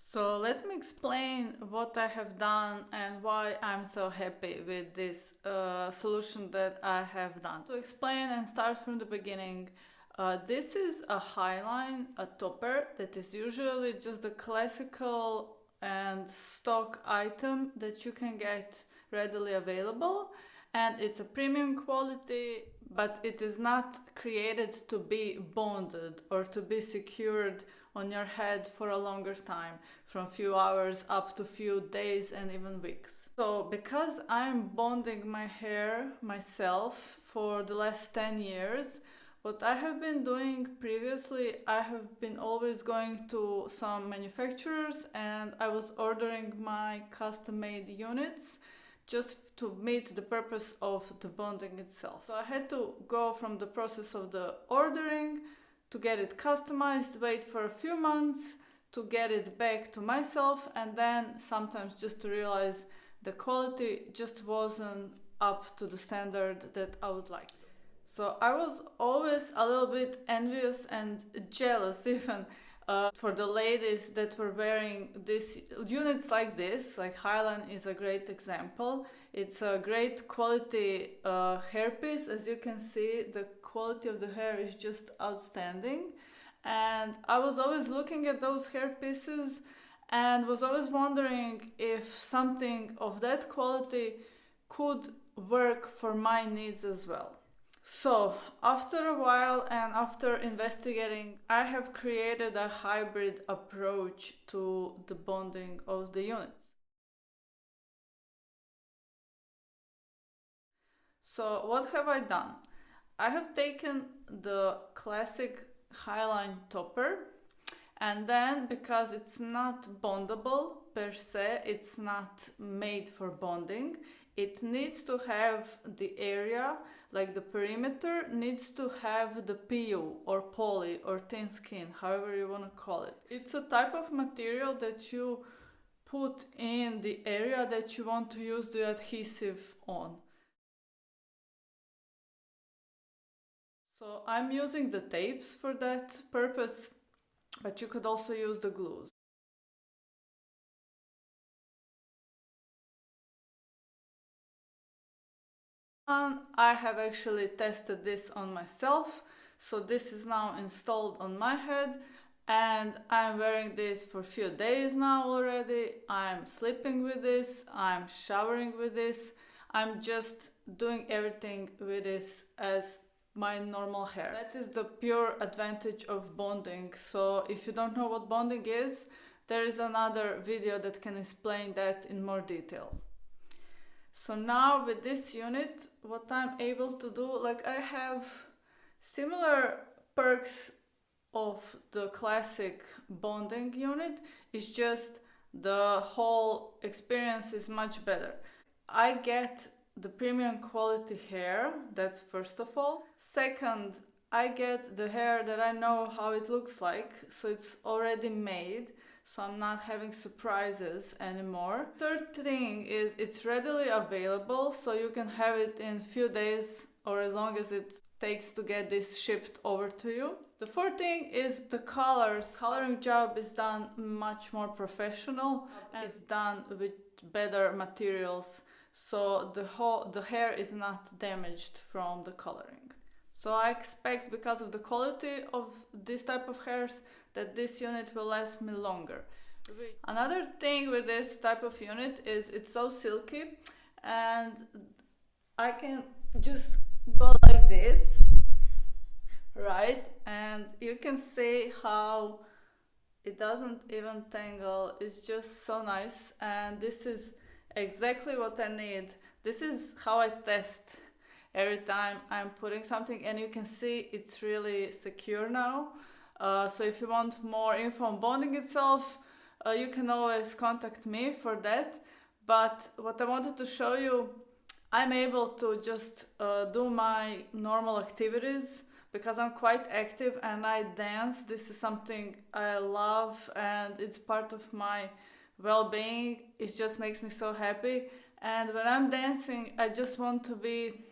So let me explain what I have done and why I'm so happy with this solution that I have done. To explain and start from the beginning, this is a Highline, a topper that is usually just a classical and stock item that you can get readily available, and it's a premium quality, but it is not created to be bonded or to be secured on your head for a longer time, from few hours up to few days and even weeks. So because I'm bonding my hair myself for the last 10 years, what I have been doing previously, I have been always going to some manufacturers and I was ordering my custom-made units just to meet the purpose of the bonding itself. So I had to go from the process of the ordering to get it customized, wait for a few months to get it back to myself, and then sometimes just to realize the quality just wasn't up to the standard that I would like. So I was always a little bit envious and jealous even for the ladies that were wearing these units like this. Like Highline is a great example. It's a great quality hairpiece. As you can see, the quality of the hair is just outstanding. And I was always looking at those hair pieces and was always wondering if something of that quality could work for my needs as well. So, after a while and after investigating, I have created a hybrid approach to the bonding of the units. So, what have I done? I have taken the classic Highline topper, and then because it's not bondable per se, it's not made for bonding, it needs to have the area, like the perimeter, needs to have the PU or poly or thin skin, however you want to call it. It's a type of material that you put in the area that you want to use the adhesive on. So I'm using the tapes for that purpose, but you could also use the glues. I have actually tested this on myself, so this is now installed on my head and I'm wearing this for a few days now already. I'm sleeping with this, I'm showering with this, I'm just doing everything with this as my normal hair. That is the pure advantage of bonding. So if you don't know what bonding is, there is another video that can explain that in more detail. So now with this unit, what I'm able to do, like I have similar perks of the classic bonding unit, it's just the whole experience is much better. I get the premium quality hair, that's first of all. Second, I get the hair that I know how it looks like, so it's already made, so I'm not having surprises anymore. Third thing is it's readily available, so you can have it in few days or as long as it takes to get this shipped over to you. The fourth thing is the colors. Coloring job is done much more professional and it's done with better materials, so the hair is not damaged from the coloring. So I expect, because of the quality of this type of hairs, that this unit will last me longer. Another thing with this type of unit is it's so silky and I can just go like this, right? And you can see how it doesn't even tangle. It's just so nice, and this is exactly what I need. This is how I test every time I'm putting something, and you can see it's really secure now. So if you want more info on bonding itself, you can always contact me for that. But what I wanted to show you, I'm able to just do my normal activities because I'm quite active and I dance. This is something I love and it's part of my well-being. It just makes me so happy. And when I'm dancing, I just want to be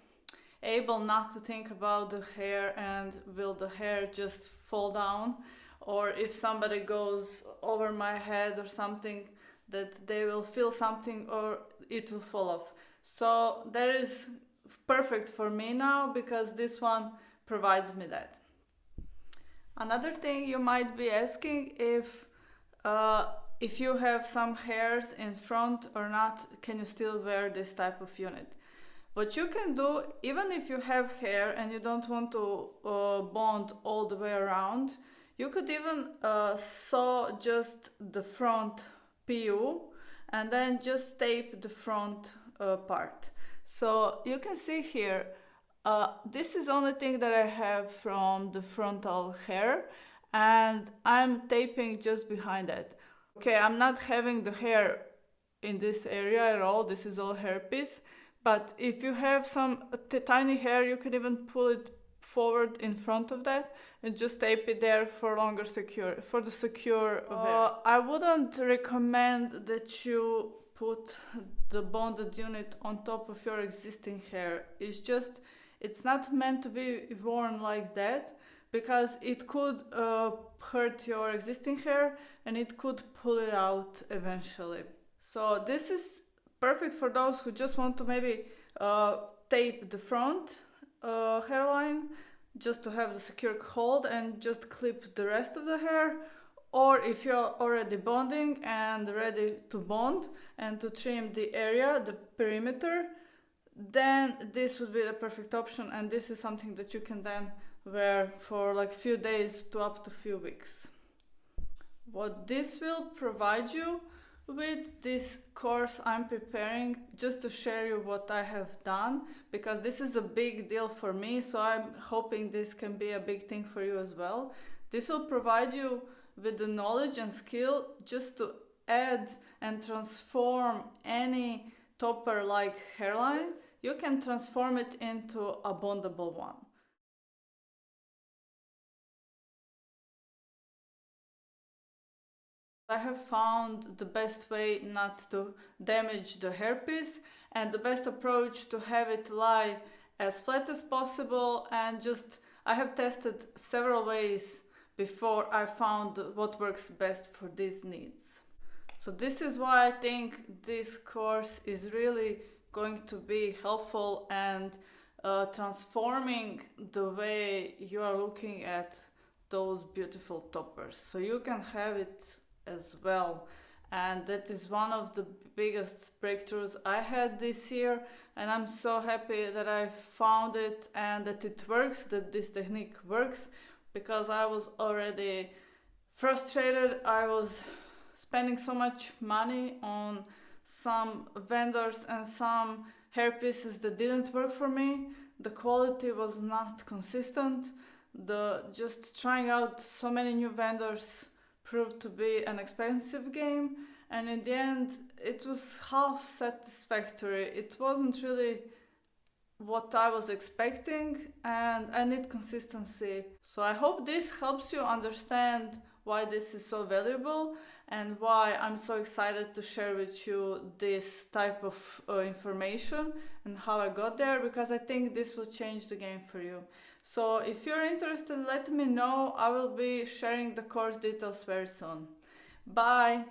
able not to think about the hair and will the hair just fall down or if somebody goes over my head or something, that they will feel something or it will fall off. So that is perfect for me now because this one provides me that. Another thing you might be asking, if you have some hairs in front or not, can you still wear this type of unit? What you can do, even if you have hair and you don't want to bond all the way around, you could even sew just the front PU and then just tape the front part. So you can see here, this is the only thing that I have from the frontal hair, and I'm taping just behind it. Okay, I'm not having the hair in this area at all, this is all hairpiece, but if you have some tiny hair, you can even pull it forward in front of that and just tape it there for the secure wear. I wouldn't recommend that you put the bonded unit on top of your existing hair. It's not meant to be worn like that, because it could hurt your existing hair and it could pull it out eventually. So this is perfect for those who just want to maybe tape the front hairline just to have the secure hold and just clip the rest of the hair. Or if you're already bonding and ready to bond and to trim the area, the perimeter, then this would be the perfect option, and this is something that you can then wear for like few days to up to few weeks. What this will provide you with this course I'm preparing, just to share you what I have done, because this is a big deal for me, so I'm hoping this can be a big thing for you as well. This will provide you with the knowledge and skill just to add and transform any topper like hairlines. You can transform it into a bondable one. I have found the best way not to damage the hairpiece and the best approach to have it lie as flat as possible, and I have tested several ways before I found what works best for these needs. So this is why I think this course is really going to be helpful and transforming the way you are looking at those beautiful toppers. So you can have it as well. And that is one of the biggest breakthroughs I had this year, and I'm so happy that I found it and that it works, that this technique works, because I was already frustrated. I was spending so much money on some vendors and some hair pieces that didn't work for me. The quality was not consistent. Just trying out so many new vendors proved to be an expensive game, and in the end it was half satisfactory. It wasn't really what I was expecting, and I need consistency. So I hope this helps you understand why this is so valuable and why I'm so excited to share with you this type of information and how I got there, because I think this will change the game for you. So if you're interested, let me know. I will be sharing the course details very soon. Bye!